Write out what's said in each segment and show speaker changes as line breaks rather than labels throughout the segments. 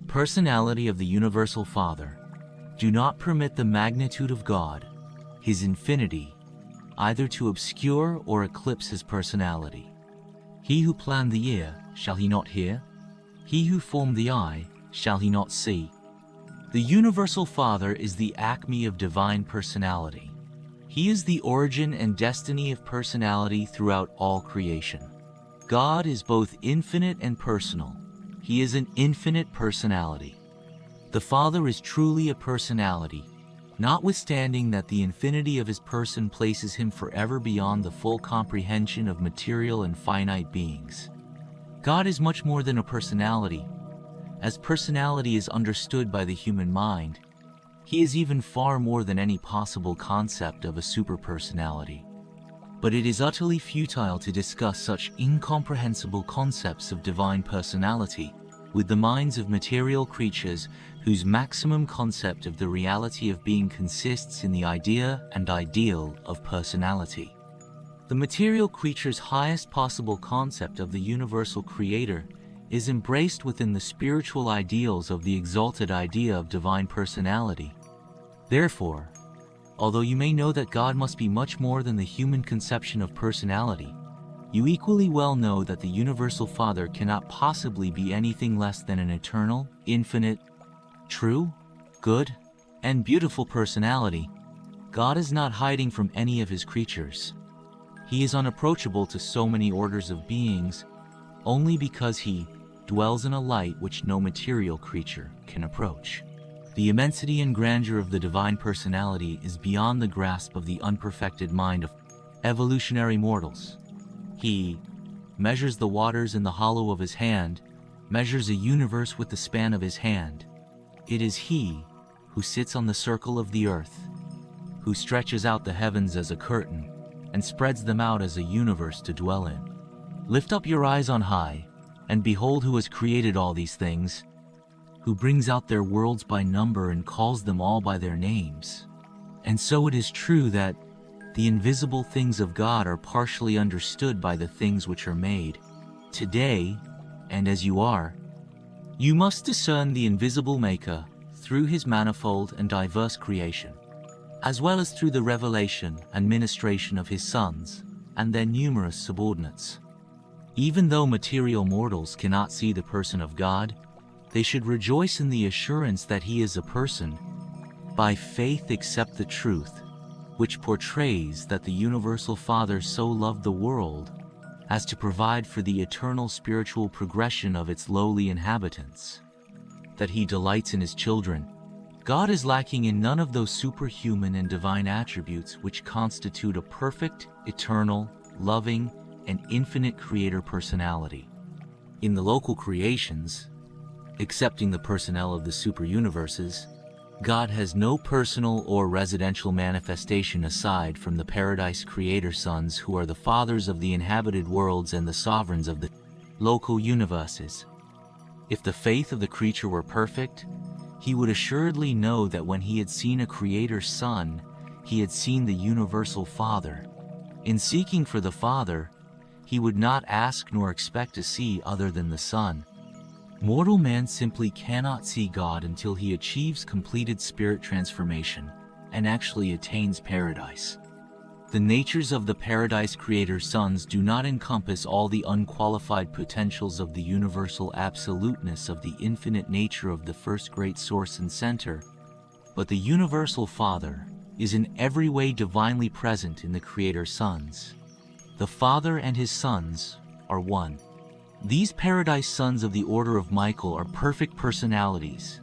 Personality of the Universal Father. Do not permit the magnitude of God, His infinity, either to obscure or eclipse His personality. He who planned the ear, shall He not hear? He who formed the eye, shall He not see? The Universal Father is the acme of divine personality. He is the origin and destiny of personality throughout all creation. God is both infinite and personal. He is an infinite personality. The Father is truly a personality, notwithstanding that the infinity of His person places Him forever beyond the full comprehension of material and finite beings. God is much more than a personality. As personality is understood by the human mind, He is even far more than any possible concept of a superpersonality. But it is utterly futile to discuss such incomprehensible concepts of divine personality with the minds of material creatures whose maximum concept of the reality of being consists in the idea and ideal of personality. The material creature's highest possible concept of the universal creator is embraced within the spiritual ideals of the exalted idea of divine personality. Therefore, although you may know that God must be much more than the human conception of personality, you equally well know that the Universal Father cannot possibly be anything less than an eternal, infinite, true, good, and beautiful personality. God is not hiding from any of His creatures. He is unapproachable to so many orders of beings only because He dwells in a light which no material creature can approach. The immensity and grandeur of the divine personality is beyond the grasp of the unperfected mind of evolutionary mortals. He measures the waters in the hollow of His hand, measures a universe with the span of His hand. It is He who sits on the circle of the earth, who stretches out the heavens as a curtain and spreads them out as a universe to dwell in. Lift up your eyes on high, and behold who has created all these things, who brings out their worlds by number and calls them all by their names. And so it is true that the invisible things of God are partially understood by the things which are made. Today, and as you are, you must discern the invisible Maker through His manifold and diverse creation, as well as through the revelation and ministration of His sons and their numerous subordinates. Even though material mortals cannot see the person of God, they should rejoice in the assurance that He is a person. By faith accept the truth, which portrays that the Universal Father so loved the world as to provide for the eternal spiritual progression of its lowly inhabitants, that He delights in His children. God is lacking in none of those superhuman and divine attributes which constitute a perfect, eternal, loving, and infinite creator personality. In the local creations, excepting the personnel of the super-universes, God has no personal or residential manifestation aside from the paradise creator sons who are the fathers of the inhabited worlds and the sovereigns of the local universes. If the faith of the creature were perfect, he would assuredly know that when he had seen a creator son, he had seen the universal Father. In seeking for the Father, he would not ask nor expect to see other than the Son. Mortal man simply cannot see God until he achieves completed spirit transformation and actually attains paradise. The natures of the paradise creator's sons do not encompass all the unqualified potentials of the universal absoluteness of the infinite nature of the first great source and center, but the universal Father is in every way divinely present in the creator's sons. The Father and His sons are one. These paradise sons of the order of Michael are perfect personalities,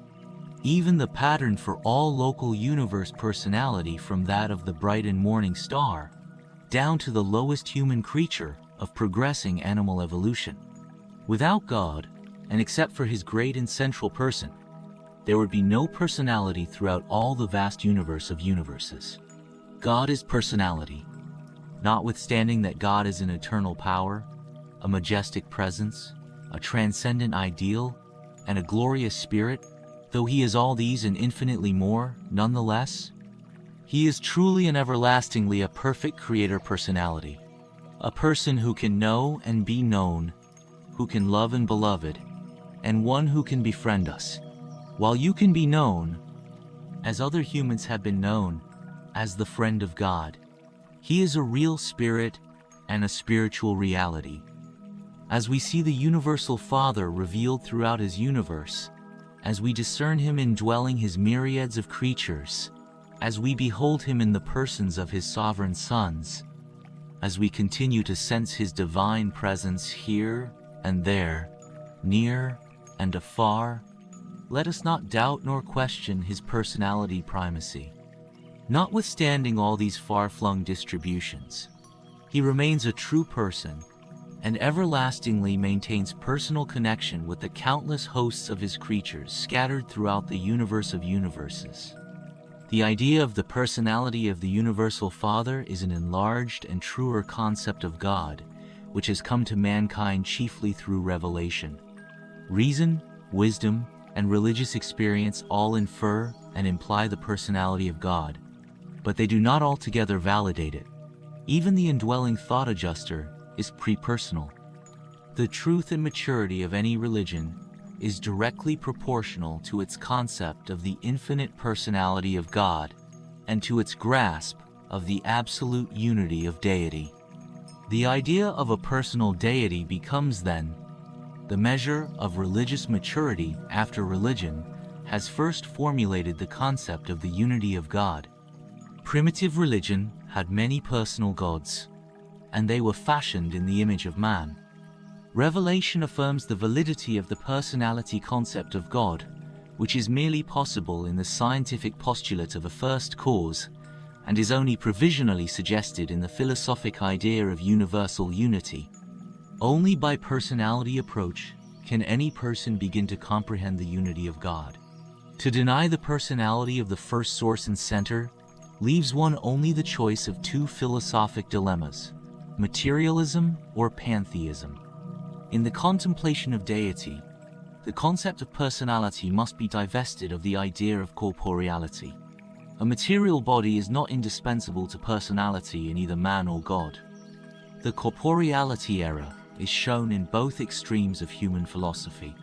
even the pattern for all local universe personality, from that of the bright and morning star down to the lowest human creature of progressing animal evolution. Without God, and except for His great and central person, there would be no personality throughout all the vast universe of universes. God is personality. Notwithstanding that God is an eternal power, a majestic presence, a transcendent ideal, and a glorious spirit, though He is all these and infinitely more, nonetheless, He is truly and everlastingly a perfect creator personality, a person who can know and be known, who can love and beloved, and one who can befriend us, While you can be known, as other humans have been known, as the friend of God, he is a real spirit and a spiritual reality. As we see the universal Father revealed throughout his universe, as we discern him indwelling his myriads of creatures, as we behold him in the persons of his sovereign sons, as we continue to sense his divine presence here and there, near and afar, let us not doubt nor question his personality primacy. Notwithstanding all these far-flung distributions, he remains a true person and everlastingly maintains personal connection with the countless hosts of his creatures scattered throughout the universe of universes. The idea of the personality of the Universal Father is an enlarged and truer concept of God, which has come to mankind chiefly through revelation. Reason, wisdom, and religious experience all infer and imply the personality of God, but they do not altogether validate it. Even the indwelling thought adjuster is pre-personal. The truth and maturity of any religion is directly proportional to its concept of the infinite personality of God and to its grasp of the absolute unity of deity. The idea of a personal deity becomes then the measure of religious maturity after religion has first formulated the concept of the unity of God. Primitive religion had many personal gods, and they were fashioned in the image of man. Revelation affirms the validity of the personality concept of God, which is merely possible in the scientific postulate of a first cause, and is only provisionally suggested in the philosophic idea of universal unity. Only by personality approach can any person begin to comprehend the unity of God. To deny the personality of the first source and center leaves one only the choice of two philosophic dilemmas: materialism or pantheism. In the contemplation of deity, the concept of personality must be divested of the idea of corporeality. A material body is not indispensable to personality in either man or God. The corporeality error is shown in both extremes of human philosophy.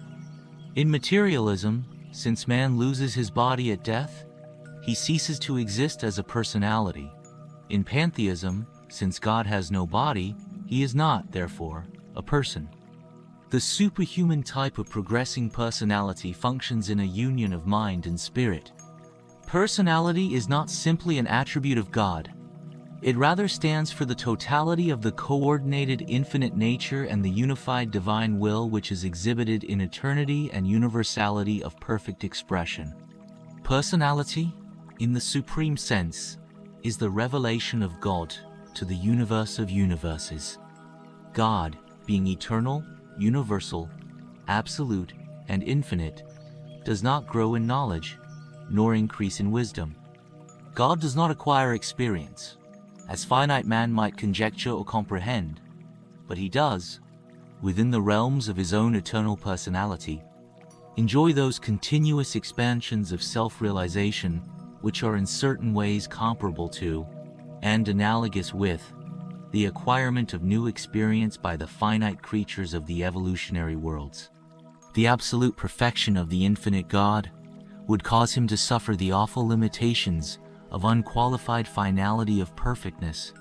In materialism, since man loses his body at death, he ceases to exist as a personality. In pantheism, since God has no body, he is not, therefore, a person. The superhuman type of progressing personality functions in a union of mind and spirit. Personality is not simply an attribute of God. It rather stands for the totality of the coordinated infinite nature and the unified divine will which is exhibited in eternity and universality of perfect expression. Personality, in the supreme sense, is the revelation of God to the universe of universes. God, being eternal, universal, absolute, and infinite, does not grow in knowledge, nor increase in wisdom. God does not acquire experience, as finite man might conjecture or comprehend, but he does, within the realms of his own eternal personality, enjoy those continuous expansions of self-realization which are in certain ways comparable to, and analogous with, the acquirement of new experience by the finite creatures of the evolutionary worlds. The absolute perfection of the infinite God would cause him to suffer the awful limitations of unqualified finality of perfectness,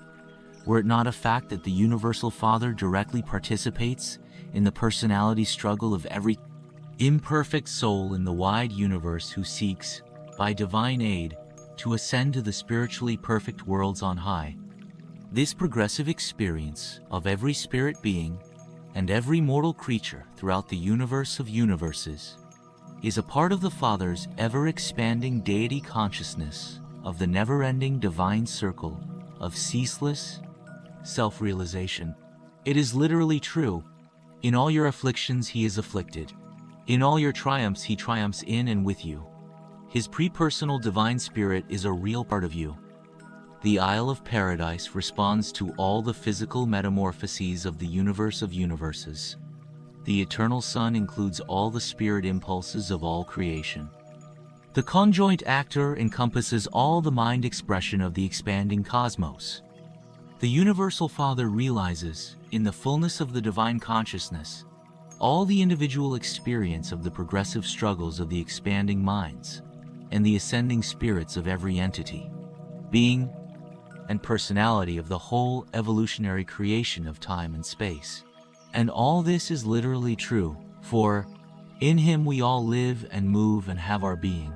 were it not a fact that the Universal Father directly participates in the personality struggle of every imperfect soul in the wide universe who seeks, by divine aid, to ascend to the spiritually perfect worlds on high. This progressive experience of every spirit being and every mortal creature throughout the universe of universes is a part of the Father's ever-expanding deity consciousness of the never-ending divine circle of ceaseless self-realization. It is literally true. In all your afflictions he is afflicted. In all your triumphs he triumphs in and with you. His pre-personal divine spirit is a real part of you. The Isle of Paradise responds to all the physical metamorphoses of the universe of universes. The Eternal Son includes all the spirit impulses of all creation. The conjoint actor encompasses all the mind expression of the expanding cosmos. The Universal Father realizes, in the fullness of the divine consciousness, all the individual experience of the progressive struggles of the expanding minds and the ascending spirits of every entity, being, and personality of the whole evolutionary creation of time and space. And all this is literally true, for in him we all live and move and have our being,